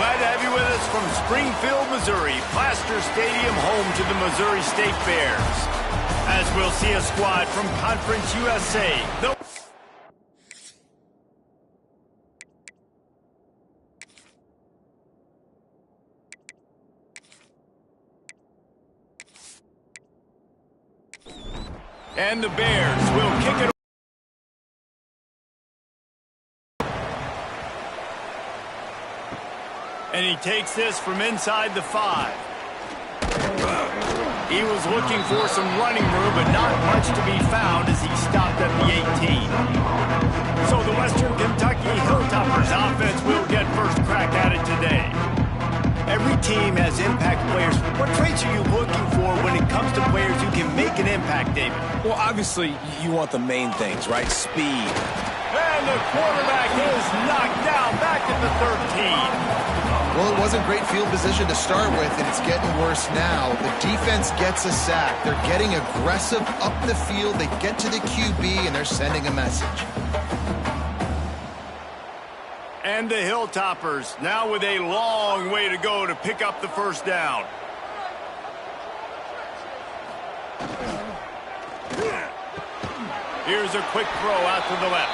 Glad to have you with us from Springfield, Missouri, Plaster Stadium, home to the Missouri State Bears. As we'll see a squad from Conference USA. And the Bears will kick it. And he takes this from inside the 5. He was looking for some running room, but not much to be found as he stopped at the 18. So the Western Kentucky Hilltoppers offense will get first crack at it today. Every team has impact players. What traits are you looking for when it comes to players who can make an impact, David? Well, obviously, you want the main things, right? Speed. And the quarterback is knocked down back at the 13. Well, it wasn't great field position to start with, and it's getting worse now. The defense gets a sack. They're getting aggressive up the field. They get to the QB, and they're sending a message. And the Hilltoppers now with a long way to go to pick up the first down. Here's a quick throw out to the left.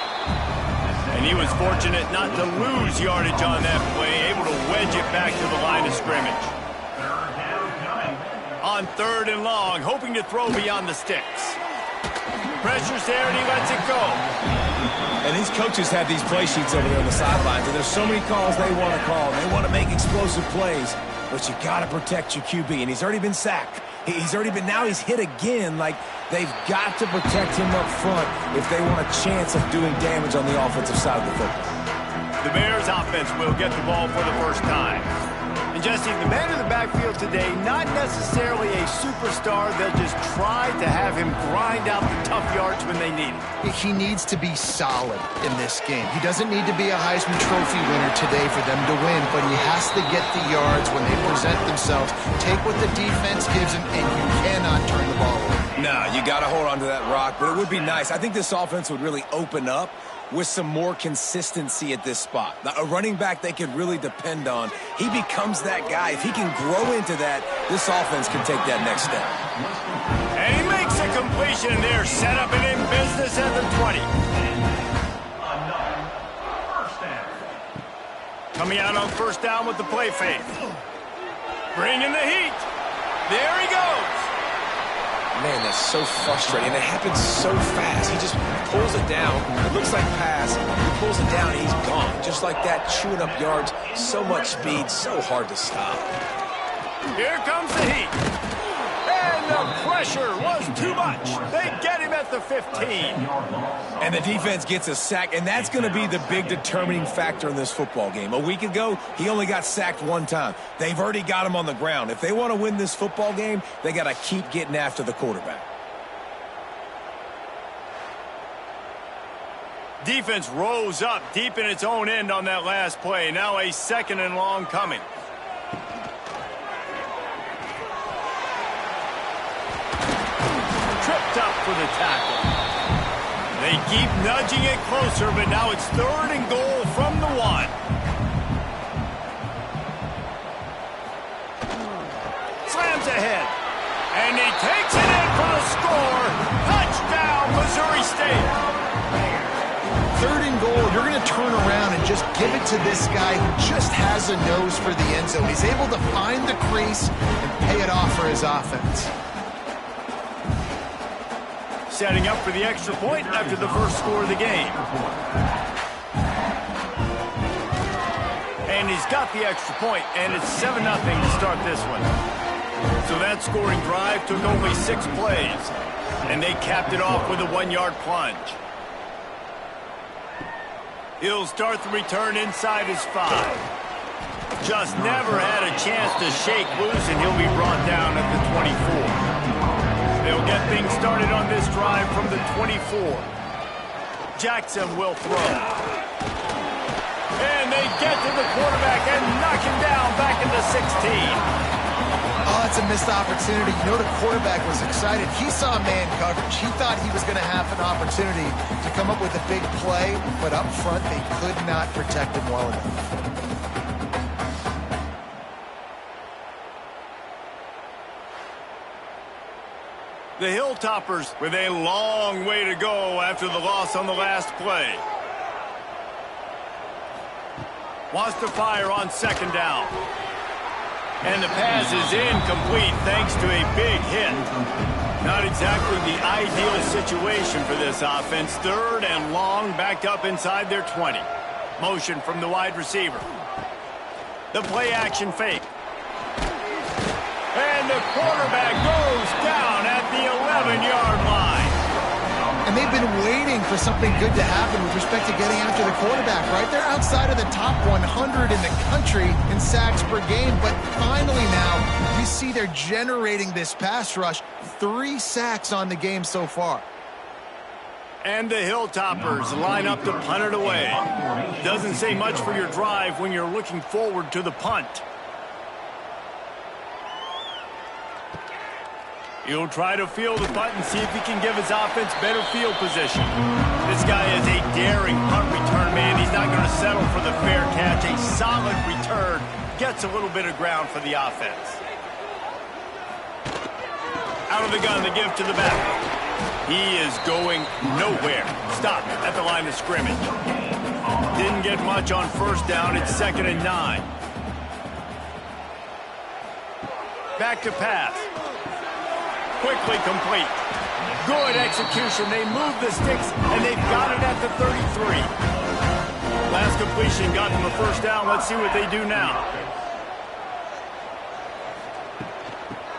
And he was fortunate not to lose yardage on that play, able to wedge it back to the line of scrimmage. On 3rd and long, hoping to throw beyond the sticks. Pressure's there, and he lets it go. And these coaches have these play sheets over there on the sidelines, and there's so many calls they want to call. They want to make explosive plays, but you got to protect your QB, and he's already been sacked. Now he's hit again. Like, they've got to protect him up front if they want a chance of doing damage on the offensive side of the football. The Bears offense will get the ball for the first time. And Jesse, the man in the backfield today, not necessarily a superstar. They'll just try to have him grind out the tough yards when they need it. He needs to be solid in this game. He doesn't need to be a Heisman Trophy winner today for them to win, but he has to get the yards when they present themselves. Take what the defense gives him, and you cannot turn the ball over. No, you got to hold on to that rock, but it would be nice. I think this offense would really open up with some more consistency at this spot. Now, a running back they could really depend on. He becomes that guy. If he can grow into that, this offense can take that next step. And he makes a completion there, set up and in business at the 20. Coming out on first down with the play fake. Bringing the heat. There he goes. Man, that's so frustrating. It happens so fast. He just pulls it down. It looks like pass. He pulls it down, and he's gone. Just like that, chewing up yards. So much speed, so hard to stop. Here comes the heat. And the pressure was too much. They get him at the 15. And the defense gets a sack, and that's going to be the big determining factor in this football game. A week ago, he only got sacked one time. They've already got him on the ground. If they want to win this football game, they got to keep getting after the quarterback. Defense rose up deep in its own end on that last play. Now a 2nd and long coming. Tripped up for the tackle. They keep nudging it closer, but now it's 3rd and goal from the 1. Slams ahead. And he takes it in for the score. Touchdown, Missouri State. 3rd and goal, you're going to turn around and just give it to this guy who just has a nose for the end zone. He's able to find the crease and pay it off for his offense. Setting up for the extra point after the first score of the game. And he's got the extra point, and it's 7-0 to start this one. So that scoring drive took only 6 plays, and they capped it off with a 1-yard plunge. He'll start the return inside his 5. Just never had a chance to shake loose, and he'll be brought down at the 24. They'll get things started on this drive from the 24. Jackson will throw. And they get to the quarterback and knock him down back in the 16. Oh, it's a missed opportunity. You know, the quarterback was excited. He saw man coverage. He thought he was going to have an opportunity to come up with a big play, but up front, they could not protect him well enough. The Hilltoppers with a long way to go after the loss on the last play. Wants to fire on second down. And the pass is incomplete thanks to a big hit. Not exactly the ideal situation for this offense. Third and long, backed up inside their 20. Motion from the wide receiver. The play action fake. And the quarterback goes down at the 11-yard line. And they've been waiting for something good to happen with respect to getting after the quarterback, right? They're outside of the top 100 in the country in sacks per game, but finally now you see they're generating this pass rush. 3 sacks on the game so far. And the Hilltoppers line up to punt it away. Doesn't say much for your drive when you're looking forward to the punt. He'll try to field the punt and see if he can give his offense better field position. This guy is a daring punt return man. He's not going to settle for the fair catch. A solid return. Gets a little bit of ground for the offense. Out of the gun, the give to the back. He is going nowhere. Stop at the line of scrimmage. Didn't get much on first down. It's 2nd and 9. Back to pass. Quickly complete. Good execution. They move the sticks, and they've got it at the 33. Last completion got them a first down. Let's see what they do now.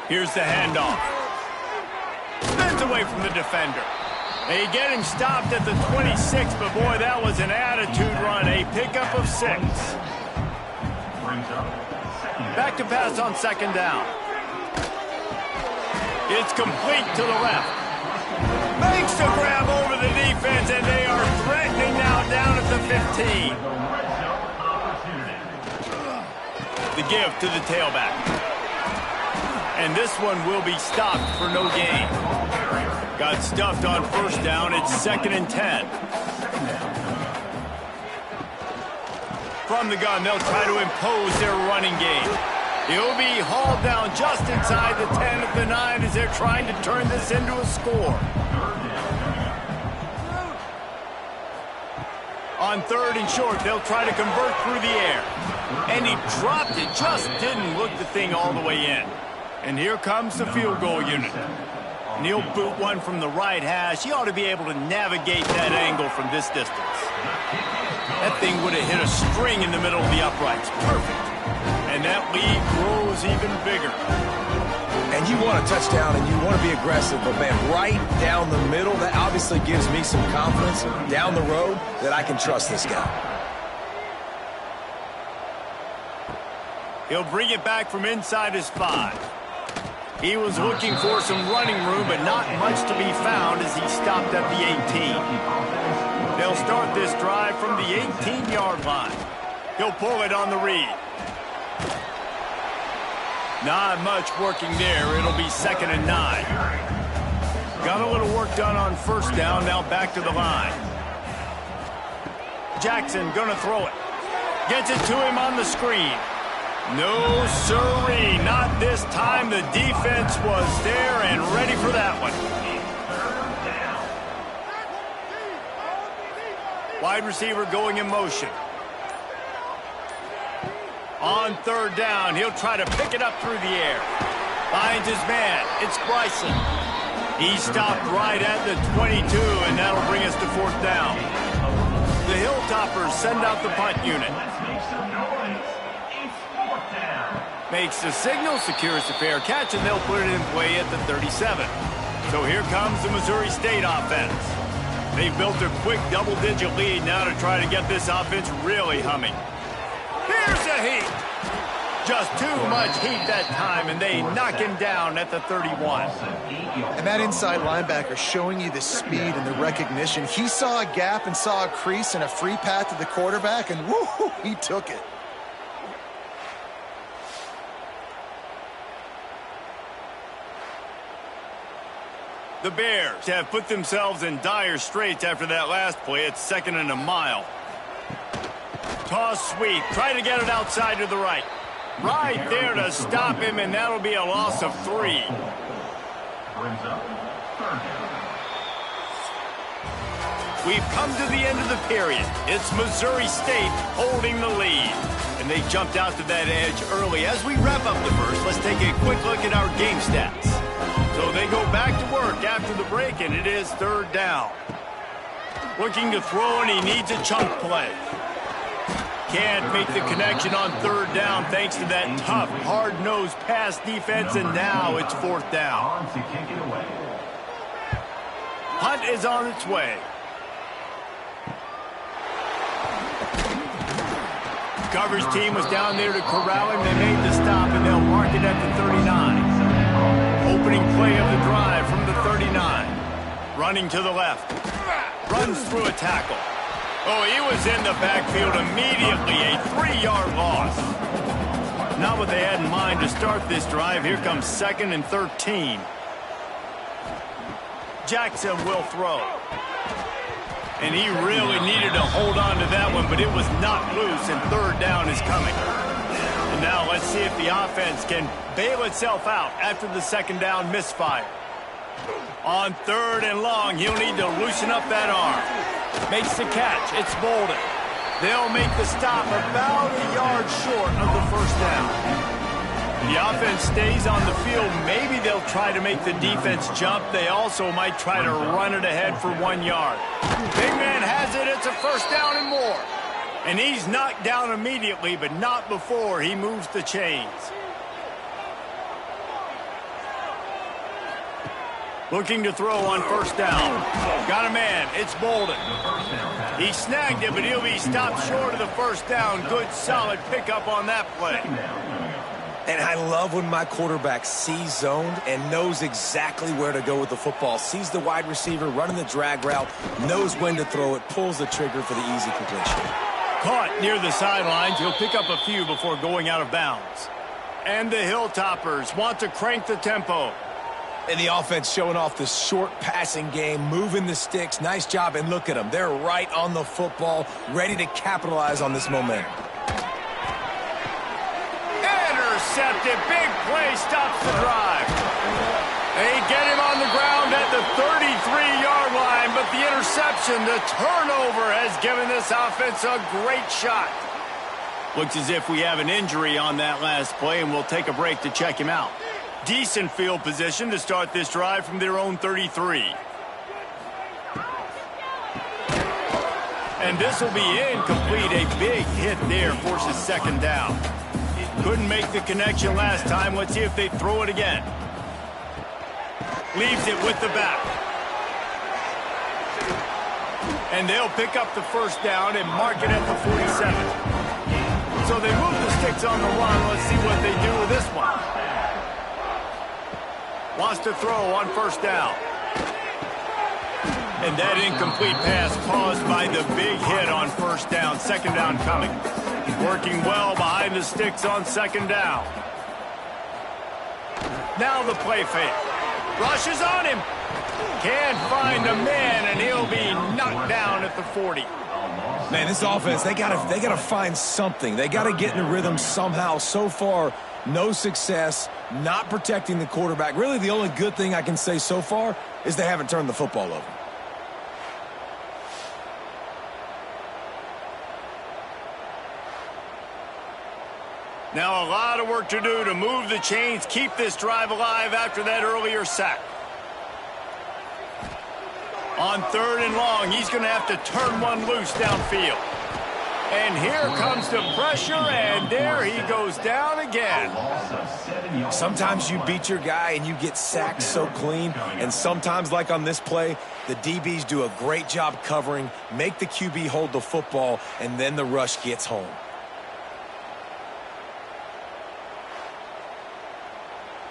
Here's the handoff. Spins away from the defender. They get him stopped at the 26, but boy, that was an attitude run. A pickup of 6. Back to pass on second down. It's complete to the left. Makes the grab over the defense, and they are threatening now down at the 15. The give to the tailback. And this one will be stopped for no gain. Got stuffed on first down. It's 2nd and 10. From the gun, they'll try to impose their running game. He'll be hauled down just inside the 10 of the 9 as they're trying to turn this into a score. On 3rd and short, they'll try to convert through the air. And he dropped it, just didn't look the thing all the way in. And here comes the field goal unit. And he'll boot one from the right hash. He ought to be able to navigate that angle from this distance. That thing would have hit a string in the middle of the uprights. Perfect. And that lead grows even bigger. And you want a touchdown and you want to be aggressive, but man, right down the middle, that obviously gives me some confidence down the road that I can trust this guy. He'll bring it back from inside his 5. He was looking for some running room, but not much to be found as he stopped at the 18. They'll start this drive from the 18-yard line. He'll pull it on the read. Not much working there. It'll be 2nd and 9. Got a little work done on first down. Now back to the line. Jackson gonna throw it. Gets it to him on the screen. No sirree, not this time. The defense was there and ready for that one. Wide receiver going in motion. On 3rd down, he'll try to pick it up through the air. Finds his man. It's Bryson. He stopped right at the 22, and that'll bring us to 4th down. The Hilltoppers send out the punt unit. Makes the signal, secures the fair catch, and they'll put it in play at the 37. So here comes the Missouri State offense. They've built a quick double-digit lead now to try to get this offense really humming. Here's the heat. Just too much heat that time, and they knock him down at the 31. And that inside linebacker showing you the speed and the recognition. He saw a gap and saw a crease and a free path to the quarterback, and woo, he took it. The Bears have put themselves in dire straits after that last play. It's 2nd and a mile. Toss sweep. Try to get it outside to the right. Right there to stop him, and that'll be a loss of 3. Brings up third down. We've come to the end of the period. It's Missouri State holding the lead. And they jumped out to that edge early. As we wrap up the first, let's take a quick look at our game stats. So they go back to work after the break, and it is third down. Looking to throw, and he needs a chunk play. Can't make the connection on third down thanks to that tough, hard-nosed pass defense, and now it's fourth down. To kick it away. Hunt is on its way. Coverage team was down there to corral him. They made the stop, and they'll mark it at the 39. Opening play of the drive from the 39. Running to the left. Runs through a tackle. Oh, he was in the backfield immediately. A 3-yard loss. Not what they had in mind to start this drive. Here comes 2nd and 13. Jackson will throw. And he really needed to hold on to that one, but it was not loose, and third down is coming. And now let's see if the offense can bail itself out after the second down misfire. On third and long, he'll need to loosen up that arm. Makes the catch. It's Bolden. They'll make the stop about a yard short of the first down. The offense stays on the field. Maybe they'll try to make the defense jump. They also might try to run it ahead for 1 yard. Big man has it. It's a first down and more. And he's knocked down immediately, but not before he moves the chains. Looking to throw on first down. Got a man. It's Bolden. He snagged it, but he'll be stopped short of the first down. Good, solid pickup on that play. And I love when my quarterback sees zoned and knows exactly where to go with the football. Sees the wide receiver running the drag route, knows when to throw it, pulls the trigger for the easy completion. Caught near the sidelines. He'll pick up a few before going out of bounds. And the Hilltoppers want to crank the tempo. And the offense showing off the short passing game, moving the sticks. Nice job, and look at them. They're right on the football, ready to capitalize on this momentum. Intercepted. Big play stops the drive. They get him on the ground at the 33-yard line, but the interception, the turnover, has given this offense a great shot. Looks as if we have an injury on that last play, and we'll take a break to check him out. Decent field position to start this drive from their own 33. And this will be incomplete. A big hit there forces second down. Couldn't make the connection last time. Let's see if they throw it again. Leaves it with the back. And they'll pick up the first down and mark it at the 47. So they move the sticks on the run. Let's see what they do with this one. Wants to throw on first down. And that incomplete pass caused by the big hit on first down. Second down coming. Working well behind the sticks on second down. Now the play fake. Rushes on him. Can't find a man, and he'll be knocked down at the 40. Man, this offense, they gotta find something. They gotta get in the rhythm somehow. So far, no success, not protecting the quarterback. Really, the only good thing I can say so far is they haven't turned the football over. Now a lot of work to do to move the chains, keep this drive alive after that earlier sack. On third and long, he's going to have to turn one loose downfield. And here comes the pressure, and there he goes down again. Sometimes you beat your guy and you get sacked so clean, and sometimes, like on this play, the DBs do a great job covering, make the QB hold the football, and then the rush gets home.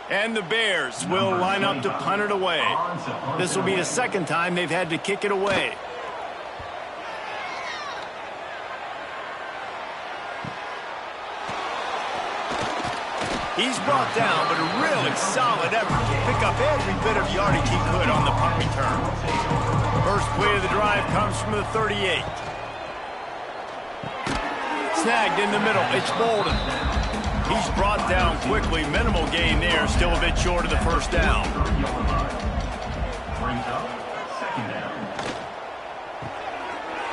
And the Bears will line up to punt it away. This will be the second time they've had to kick it away. He's brought down, but a really solid effort to pick up every bit of yardage he could on the punt return. First play of the drive comes from the 38. Snagged in the middle. It's Bolden. He's brought down quickly. Minimal gain there. Still a bit short of the first down. Brings up second down.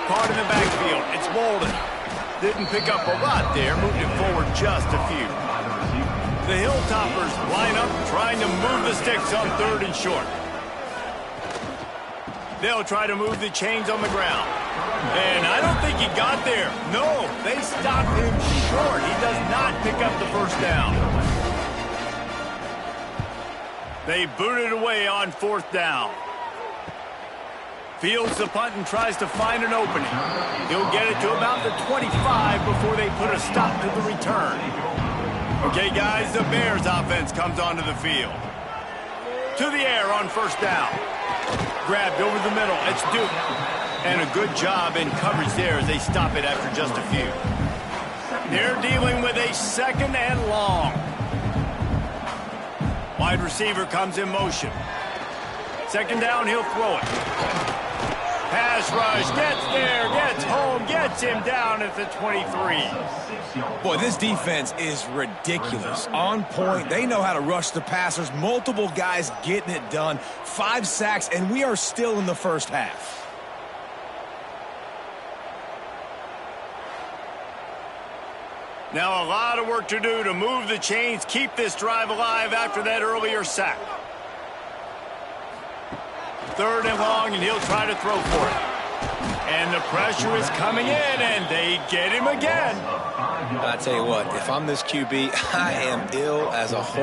Caught in the backfield. It's Bolden. Didn't pick up a lot there. Moved it forward just a few. The Hilltoppers line up trying to move the sticks on 3rd and short. They'll try to move the chains on the ground. And I don't think he got there. No, they stopped him short. He does not pick up the first down. They boot it away on 4th down. Fields the punt and tries to find an opening. He'll get it to about the 25 before they put a stop to the return. Okay, guys, the Bears offense comes onto the field. To the air on 1st down. Grabbed over the middle. It's Duke. And a good job in coverage there as they stop it after just a few. They're dealing with a 2nd and long. Wide receiver comes in motion. 2nd down, he'll throw it. Pass rush, gets there, gets home, gets him down at the 23. Boy, this defense is ridiculous. On point. They know how to rush the passers. Multiple guys getting it done. 5 sacks, and we are still in the first half. Now a lot of work to do to move the chains, keep this drive alive after that earlier sack. 3rd and long, and he'll try to throw for it. And the pressure is coming in, and they get him again. I tell you what, if I'm this QB, I am ill as a whole.